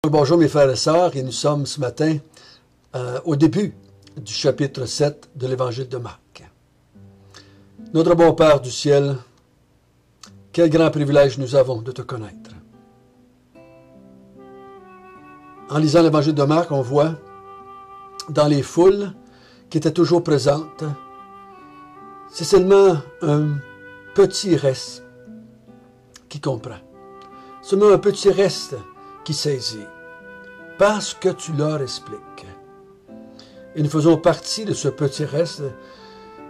Bonjour mes frères et sœurs, et nous sommes ce matin au début du chapitre 7 de l'Évangile de Marc. Notre bon Père du ciel, quel grand privilège nous avons de te connaître. En lisant l'Évangile de Marc, on voit dans les foules qui étaient toujours présentes, c'est seulement un petit reste qui comprend. Seulement un petit reste qui saisit. Parce que tu leur expliques. Et nous faisons partie de ce petit reste,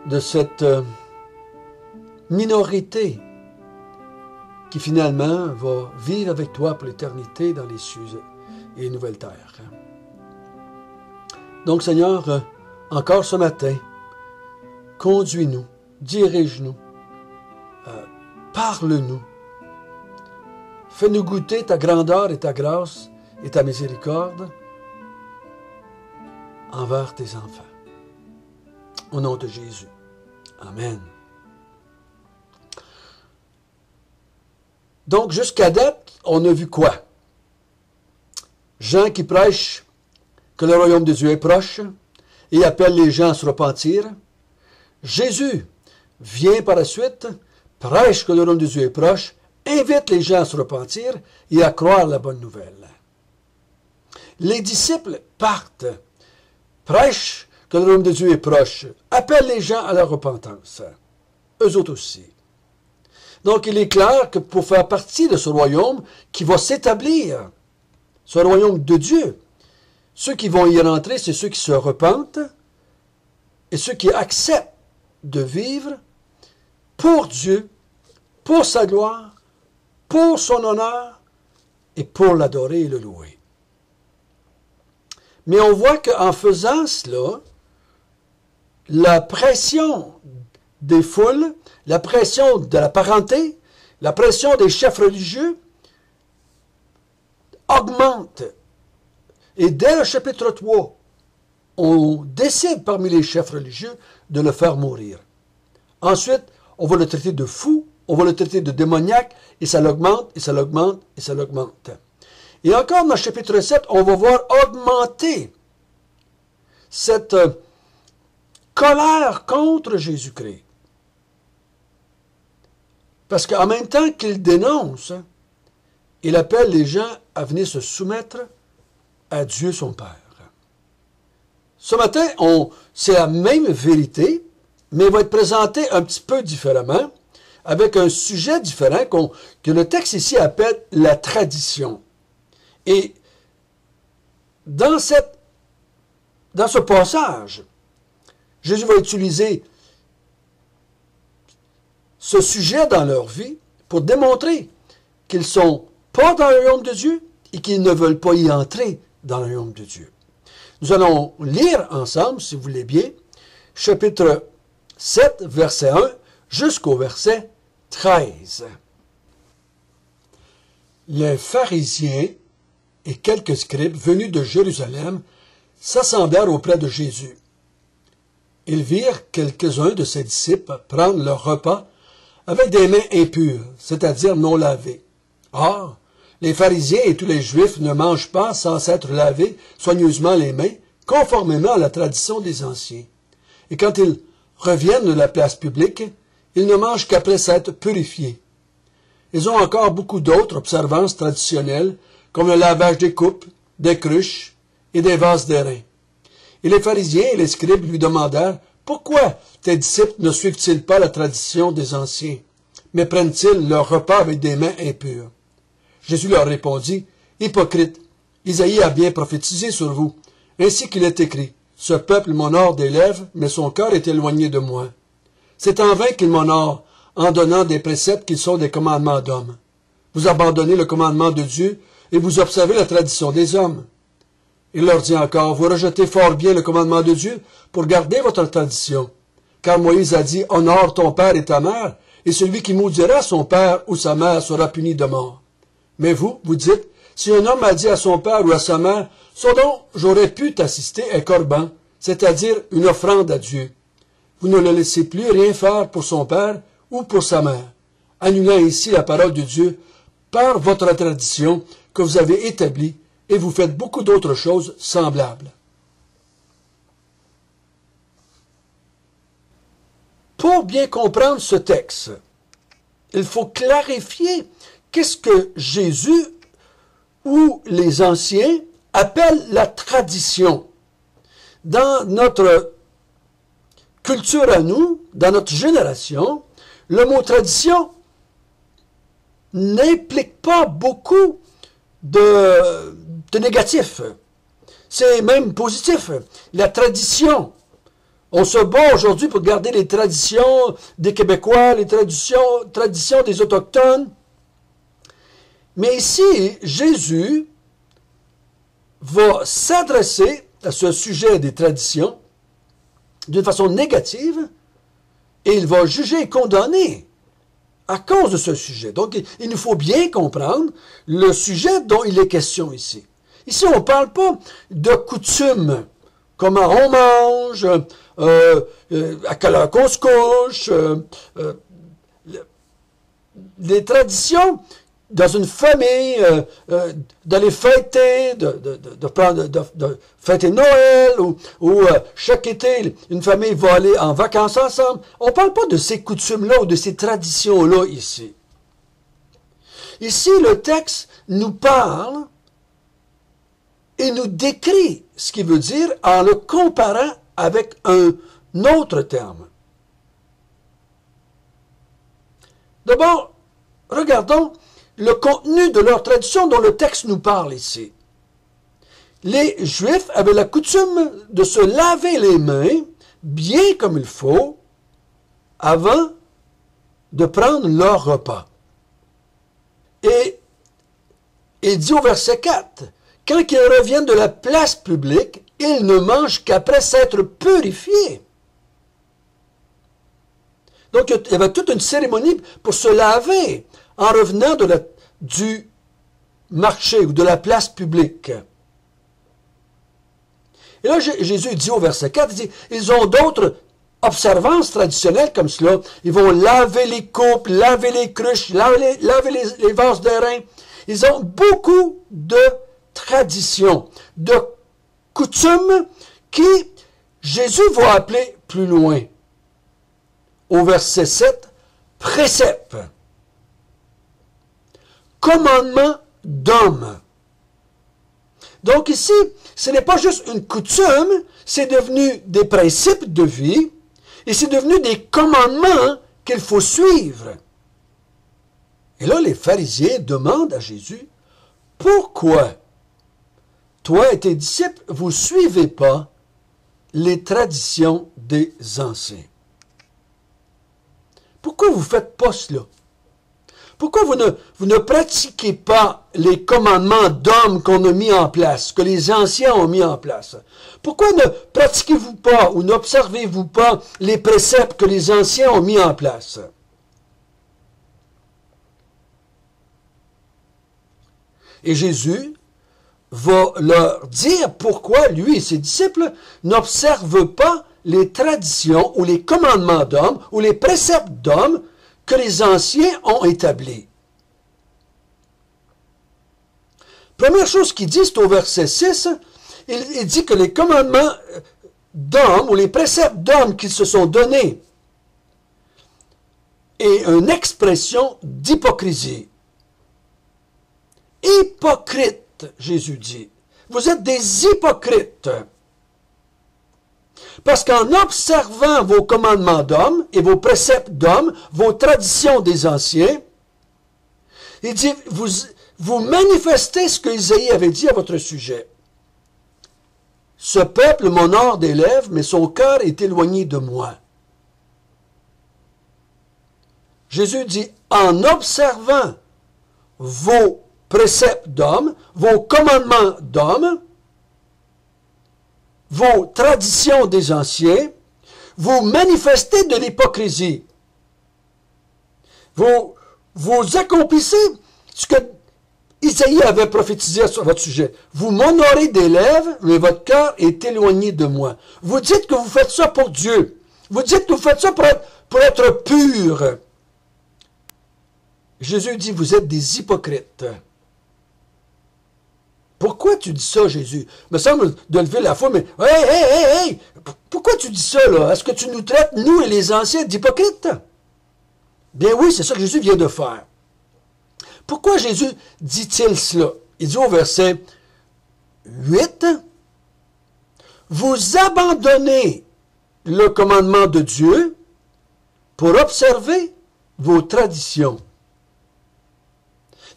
de cette minorité qui finalement va vivre avec toi pour l'éternité dans les cieux et les nouvelles terres. Donc Seigneur, encore ce matin, conduis-nous, dirige-nous, parle-nous, fais-nous goûter ta grandeur et ta grâce et ta miséricorde envers tes enfants. Au nom de Jésus. Amen. Donc, jusqu'à date, on a vu quoi? Jean qui prêche que le royaume de Dieu est proche et appelle les gens à se repentir. Jésus vient par la suite, prêche que le royaume de Dieu est proche, invite les gens à se repentir et à croire la bonne nouvelle. Les disciples partent, prêchent que le royaume de Dieu est proche, appellent les gens à la repentance. Eux autres aussi. Donc il est clair que pour faire partie de ce royaume qui va s'établir, ce royaume de Dieu, ceux qui vont y rentrer, c'est ceux qui se repentent et ceux qui acceptent de vivre pour Dieu, pour sa gloire, pour son honneur et pour l'adorer et le louer. Mais on voit qu'en faisant cela, la pression des foules, la pression de la parenté, la pression des chefs religieux augmente. Et dès le chapitre 3, on décide parmi les chefs religieux de le faire mourir. Ensuite, on va le traiter de fou, on va le traiter de démoniaque, et ça l'augmente, et ça l'augmente, et ça l'augmente. Et encore dans le chapitre 7, on va voir augmenter cette colère contre Jésus-Christ. Parce qu'en même temps qu'il dénonce, il appelle les gens à venir se soumettre à Dieu son Père. Ce matin, c'est la même vérité, mais elle va être présentée un petit peu différemment, avec un sujet différent que le texte ici appelle la tradition. Et dans ce passage, Jésus va utiliser ce sujet dans leur vie pour démontrer qu'ils ne sont pas dans le royaume de Dieu et qu'ils ne veulent pas y entrer dans le royaume de Dieu. Nous allons lire ensemble, si vous voulez bien, chapitre 7, verset 1, jusqu'au verset 13. Les pharisiens et quelques scribes venus de Jérusalem s'assemblèrent auprès de Jésus. Ils virent quelques-uns de ses disciples prendre leur repas avec des mains impures, c'est-à-dire non lavées. Or, les pharisiens et tous les juifs ne mangent pas sans s'être lavés soigneusement les mains, conformément à la tradition des anciens. Et quand ils reviennent de la place publique, ils ne mangent qu'après s'être purifiés. Ils ont encore beaucoup d'autres observances traditionnelles, comme le lavage des coupes, des cruches et des vases d'airain. Et les pharisiens et les scribes lui demandèrent, « Pourquoi tes disciples ne suivent-ils pas la tradition des anciens, mais prennent-ils leur repas avec des mains impures? » Jésus leur répondit, « Hypocrite, Isaïe a bien prophétisé sur vous, ainsi qu'il est écrit, « Ce peuple m'honore des lèvres, mais son cœur est éloigné de moi. C'est en vain qu'il m'honore, en donnant des préceptes qui sont des commandements d'hommes. Vous abandonnez le commandement de Dieu, et vous observez la tradition des hommes. » Il leur dit encore, « Vous rejetez fort bien le commandement de Dieu pour garder votre tradition. Car Moïse a dit, « Honore ton père et ta mère, et celui qui maudira son père ou sa mère sera puni de mort. » Mais vous, vous dites, « Si un homme a dit à son père ou à sa mère, « Ce dont j'aurais pu t'assister est corban, c'est-à-dire une offrande à Dieu. » Vous ne le laissez plus rien faire pour son père ou pour sa mère, annulant ainsi la parole de Dieu par votre tradition que vous avez établie et vous faites beaucoup d'autres choses semblables. Pour bien comprendre ce texte, il faut clarifier qu'est-ce que Jésus ou les anciens appellent la tradition. Dans notre culture à nous, dans notre génération, le mot tradition n'implique pas beaucoup de négatif. C'est même positif. La tradition. On se bat aujourd'hui pour garder les traditions des Québécois, les traditions des Autochtones. Mais ici, Jésus va s'adresser à ce sujet des traditions d'une façon négative et il va juger et condamner à cause de ce sujet. Donc, il nous faut bien comprendre le sujet dont il est question ici. Ici, on ne parle pas de coutumes, comment on mange, à quelle heure qu'on se couche, les traditions dans une famille, d'aller fêter, de fêter Noël, ou chaque été, une famille va aller en vacances ensemble. On ne parle pas de ces coutumes-là ou de ces traditions-là ici. Ici, le texte nous parle et nous décrit ce qu'il veut dire en le comparant avec un autre terme. D'abord, regardons le contenu de leur tradition dont le texte nous parle ici. Les Juifs avaient la coutume de se laver les mains bien comme il faut avant de prendre leur repas. Et il dit au verset 4, « Quand ils reviennent de la place publique, ils ne mangent qu'après s'être purifiés. » Donc, il y avait toute une cérémonie pour se laver en revenant du marché ou de la place publique. Et là, Jésus dit au verset 4, il dit, ils ont d'autres observances traditionnelles comme cela. Ils vont laver les coupes, laver les cruches, laver les vases d'airain. Ils ont beaucoup de traditions, de coutumes qui Jésus va appeler plus loin. Au verset 7, préceptes. Commandement d'homme. Donc ici, ce n'est pas juste une coutume, c'est devenu des principes de vie et c'est devenu des commandements qu'il faut suivre. Et là, les pharisiens demandent à Jésus, pourquoi toi et tes disciples, vous ne suivez pas les traditions des anciens? Pourquoi vous ne faites pas cela? Pourquoi vous ne pratiquez pas les commandements d'hommes qu'on a mis en place, que les anciens ont mis en place? Pourquoi ne pratiquez-vous pas ou n'observez-vous pas les préceptes que les anciens ont mis en place? Et Jésus va leur dire pourquoi lui et ses disciples n'observent pas les traditions ou les commandements d'hommes ou les préceptes d'hommes que les anciens ont établis. Première chose qu'il dit, c'est au verset 6, il dit que les commandements d'hommes ou les préceptes d'hommes qu'ils se sont donnés est une expression d'hypocrisie. Hypocrite, Jésus dit. Vous êtes des hypocrites. Parce qu'en observant vos commandements d'hommes et vos préceptes d'hommes, vos traditions des anciens, il dit, vous manifestez ce que Isaïe avait dit à votre sujet. Ce peuple m'honore des lèvres, mais son cœur est éloigné de moi. Jésus dit, en observant vos préceptes d'hommes, vos commandements d'hommes, vos traditions des anciens, vous manifestez de l'hypocrisie. Vous accomplissez ce que Isaïe avait prophétisé sur votre sujet. Vous m'honorez des lèvres, mais votre cœur est éloigné de moi. Vous dites que vous faites ça pour Dieu. Vous dites que vous faites ça pour être pur. Jésus dit, vous êtes des hypocrites. pourquoi tu dis ça, Jésus? Il me semble de lever la foi, mais, hey, pourquoi tu dis ça, là? Est-ce que tu nous traites, nous et les anciens, d'hypocrites? Bien oui, c'est ça que Jésus vient de faire. Pourquoi Jésus dit-il cela? Il dit au verset 8, « Vous abandonnez le commandement de Dieu pour observer vos traditions. »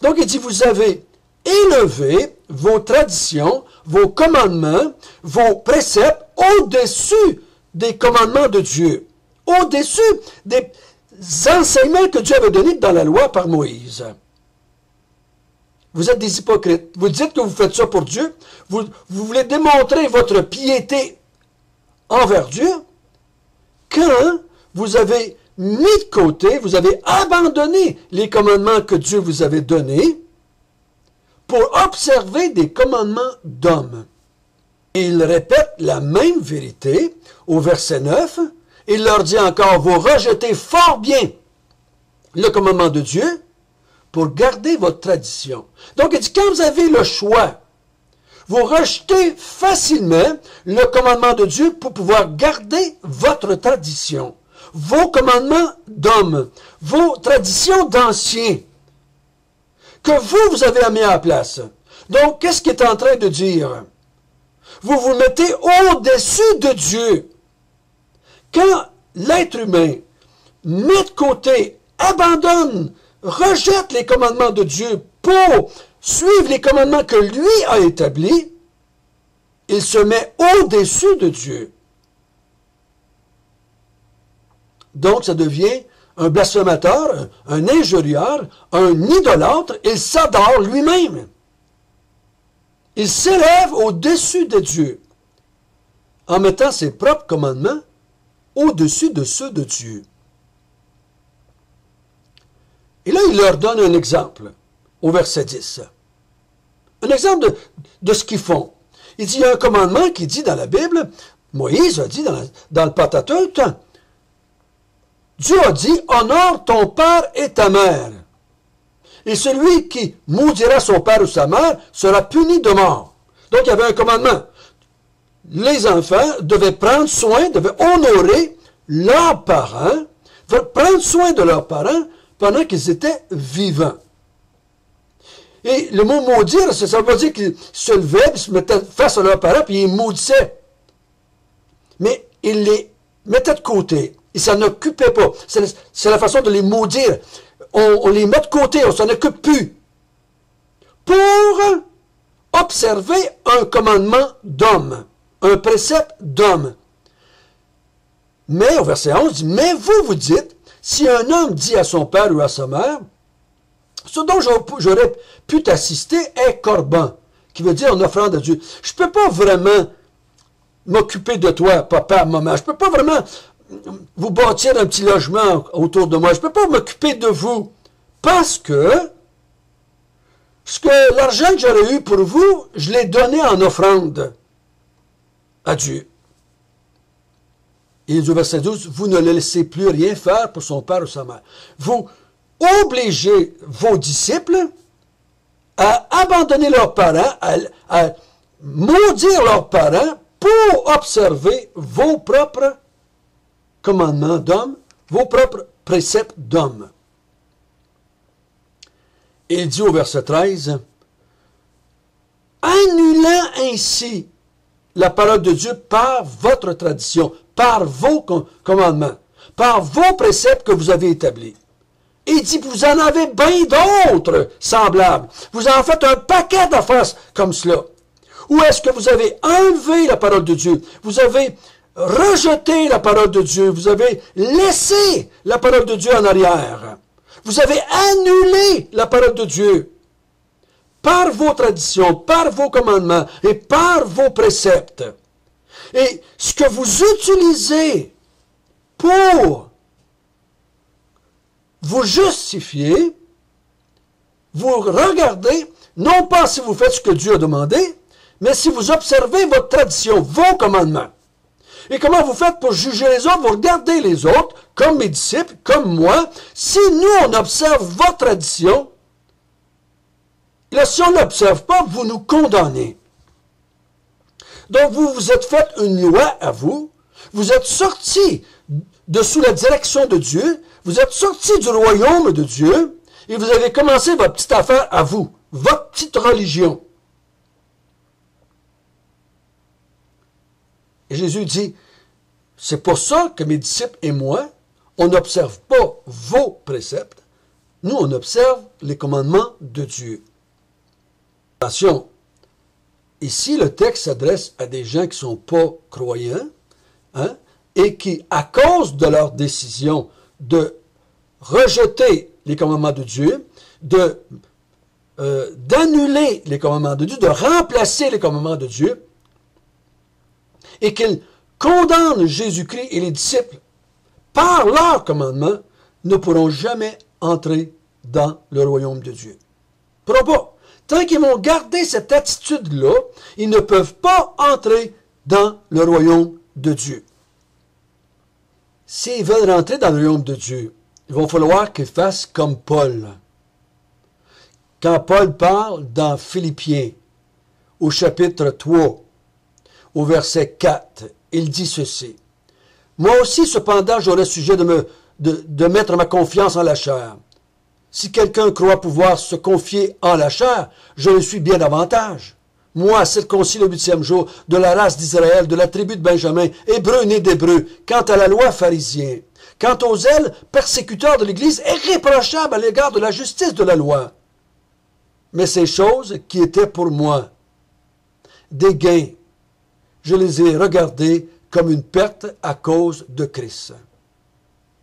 Donc il dit, vous avez élevé vos traditions, vos commandements, vos préceptes au-dessus des commandements de Dieu, au-dessus des enseignements que Dieu avait donnés dans la loi par Moïse. Vous êtes des hypocrites. Vous dites que vous faites ça pour Dieu. Vous voulez démontrer votre piété envers Dieu quand vous avez mis de côté, vous avez abandonné les commandements que Dieu vous avait donnés pour observer des commandements d'hommes. Et il répète la même vérité au verset 9. Il leur dit encore, vous rejetez fort bien le commandement de Dieu pour garder votre tradition. Donc il dit, quand vous avez le choix, vous rejetez facilement le commandement de Dieu pour pouvoir garder votre tradition, vos commandements d'hommes, vos traditions d'anciens, que vous avez mis à la place. Donc, qu'est-ce qu'il est en train de dire? Vous vous mettez au-dessus de Dieu. Quand l'être humain met de côté, abandonne, rejette les commandements de Dieu pour suivre les commandements que lui a établis, il se met au-dessus de Dieu. Donc, ça devient un blasphémateur, un injurieur, un idolâtre. Il s'adore lui-même. Il s'élève au-dessus de Dieu en mettant ses propres commandements au-dessus de ceux de Dieu. Et là, il leur donne un exemple au verset 10. Un exemple de ce qu'ils font. Il dit, il y a un commandement qui dit dans la Bible, Moïse a dit dans le Pentateuque, Dieu a dit, honore ton père et ta mère. Et celui qui maudira son père ou sa mère sera puni de mort. Donc, il y avait un commandement. Les enfants devaient prendre soin, devaient honorer leurs parents, prendre soin de leurs parents pendant qu'ils étaient vivants. Et le mot maudire, ça veut dire qu'ils se levaient, ils se mettaient face à leurs parents, puis ils maudissaient. Mais ils les mettaient de côté. Ils s'en occupaient pas. C'est la façon de les maudire. On les met de côté, on s'en occupe plus. Pour observer un commandement d'homme, un précepte d'homme. Mais, au verset 11, dit, mais vous dites, si un homme dit à son père ou à sa mère, ce dont j'aurais pu t'assister est corban, qui veut dire en offrande à Dieu. Je ne peux pas vraiment m'occuper de toi, papa, maman. Je ne peux pas vraiment vous bâtir un petit logement autour de moi. Je ne peux pas m'occuper de vous. Parce que l'argent que j'aurais eu pour vous, je l'ai donné en offrande à Dieu. Et au verset 12, vous ne le laissez plus rien faire pour son père ou sa mère. Vous obligez vos disciples à abandonner leurs parents, à maudire leurs parents pour observer vos propres commandements d'hommes, vos propres préceptes d'hommes. Et il dit au verset 13, annulant ainsi la parole de Dieu par votre tradition, par vos commandements, par vos préceptes que vous avez établis. Et il dit, vous en avez bien d'autres semblables. Vous en faites un paquet d'affaires comme cela. Ou est-ce que vous avez enlevé la parole de Dieu? Vous avez rejeté la parole de Dieu. Vous avez laissé la parole de Dieu en arrière. Vous avez annulé la parole de Dieu par vos traditions, par vos commandements et par vos préceptes. Et ce que vous utilisez pour vous justifier, vous regardez, non pas si vous faites ce que Dieu a demandé, mais si vous observez votre tradition, vos commandements. Et comment vous faites pour juger les autres? Vous regardez les autres, comme mes disciples, comme moi. Si nous, on observe votre tradition, Là, si on n'observe pas, vous nous condamnez. Donc, vous vous êtes fait une loi à vous. Vous êtes sortis de sous la direction de Dieu. Vous êtes sortis du royaume de Dieu. Et vous avez commencé votre petite affaire à vous. Votre petite religion. Et Jésus dit, c'est pour ça que mes disciples et moi, on n'observe pas vos préceptes. Nous, on observe les commandements de Dieu. Attention, ici, le texte s'adresse à des gens qui ne sont pas croyants, hein, et qui, à cause de leur décision de rejeter les commandements de Dieu, d'annuler les commandements de Dieu, de remplacer les commandements de Dieu, et qu'ils condamnent Jésus-Christ et les disciples par leurs commandements, ne pourront jamais entrer dans le royaume de Dieu. Ils ne pourront pas. Tant qu'ils vont garder cette attitude-là, ils ne peuvent pas entrer dans le royaume de Dieu. S'ils veulent rentrer dans le royaume de Dieu, il va falloir qu'ils fassent comme Paul. Quand Paul parle dans Philippiens, au chapitre 3, au verset 4, il dit ceci. « Moi aussi, cependant, j'aurais sujet de mettre ma confiance en la chair. Si quelqu'un croit pouvoir se confier en la chair, je le suis bien davantage. Moi, circoncis le 8e jour, de la race d'Israël, de la tribu de Benjamin, hébreu né d'hébreu, quant à la loi pharisien, quant aux ailes, persécuteurs de l'Église, irréprochables à l'égard de la justice de la loi. Mais ces choses qui étaient pour moi des gains, je les ai regardées comme une perte à cause de Christ.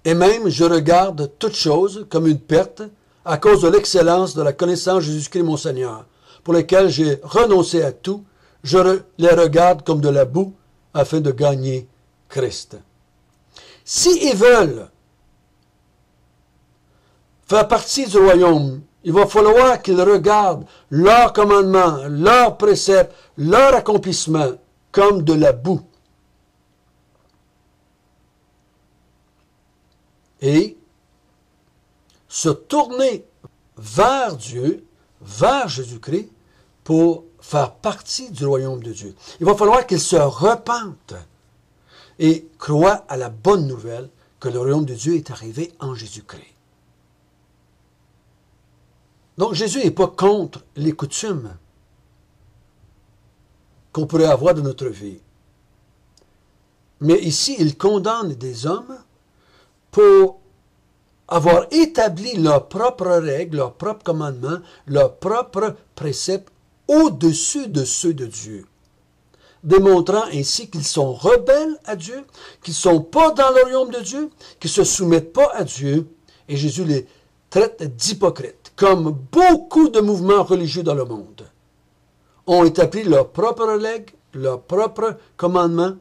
Et même, je regarde toutes choses comme une perte à cause de l'excellence de la connaissance de Jésus-Christ mon Seigneur, pour lesquels j'ai renoncé à tout, je les regarde comme de la boue afin de gagner Christ. » S'ils veulent faire partie du royaume, il va falloir qu'ils regardent leurs commandements, leurs préceptes, leur accomplissement comme de la boue. Et se tourner vers Dieu, vers Jésus-Christ, pour faire partie du royaume de Dieu. Il va falloir qu'ils se repentent et croient à la bonne nouvelle que le royaume de Dieu est arrivé en Jésus-Christ. Donc Jésus n'est pas contre les coutumes qu'on pourrait avoir dans notre vie. Mais ici, il condamne des hommes pour avoir établi leurs propres règles, leurs propres commandements, leurs propres préceptes au-dessus de ceux de Dieu, démontrant ainsi qu'ils sont rebelles à Dieu, qu'ils ne sont pas dans le royaume de Dieu, qu'ils ne se soumettent pas à Dieu, et Jésus les traite d'hypocrites, comme beaucoup de mouvements religieux dans le monde ont établi leurs propres règles, leurs propres commandements,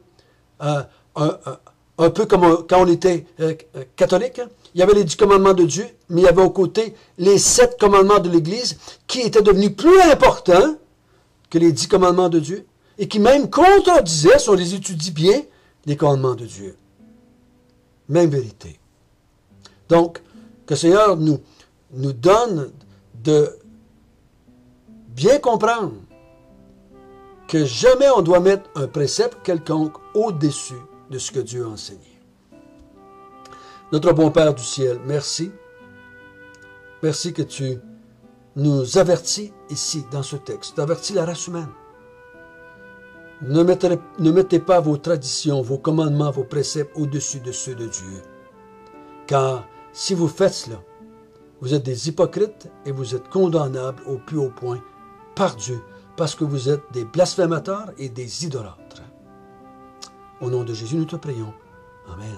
un peu comme quand on était catholique. Il y avait les 10 commandements de Dieu, mais il y avait au côté les 7 commandements de l'Église qui étaient devenus plus importants que les 10 commandements de Dieu et qui même contredisaient, si on les étudie bien, les commandements de Dieu. Même vérité. Donc, que le Seigneur nous donne de bien comprendre que jamais on doit mettre un précepte quelconque au-dessus de ce que Dieu a enseigné. Notre bon Père du ciel, merci. Merci que tu nous avertis ici, dans ce texte. Tu avertis la race humaine. Ne mettez pas vos traditions, vos commandements, vos préceptes au-dessus de ceux de Dieu. Car si vous faites cela, vous êtes des hypocrites et vous êtes condamnables au plus haut point par Dieu, parce que vous êtes des blasphémateurs et des idolâtres. Au nom de Jésus, nous te prions. Amen.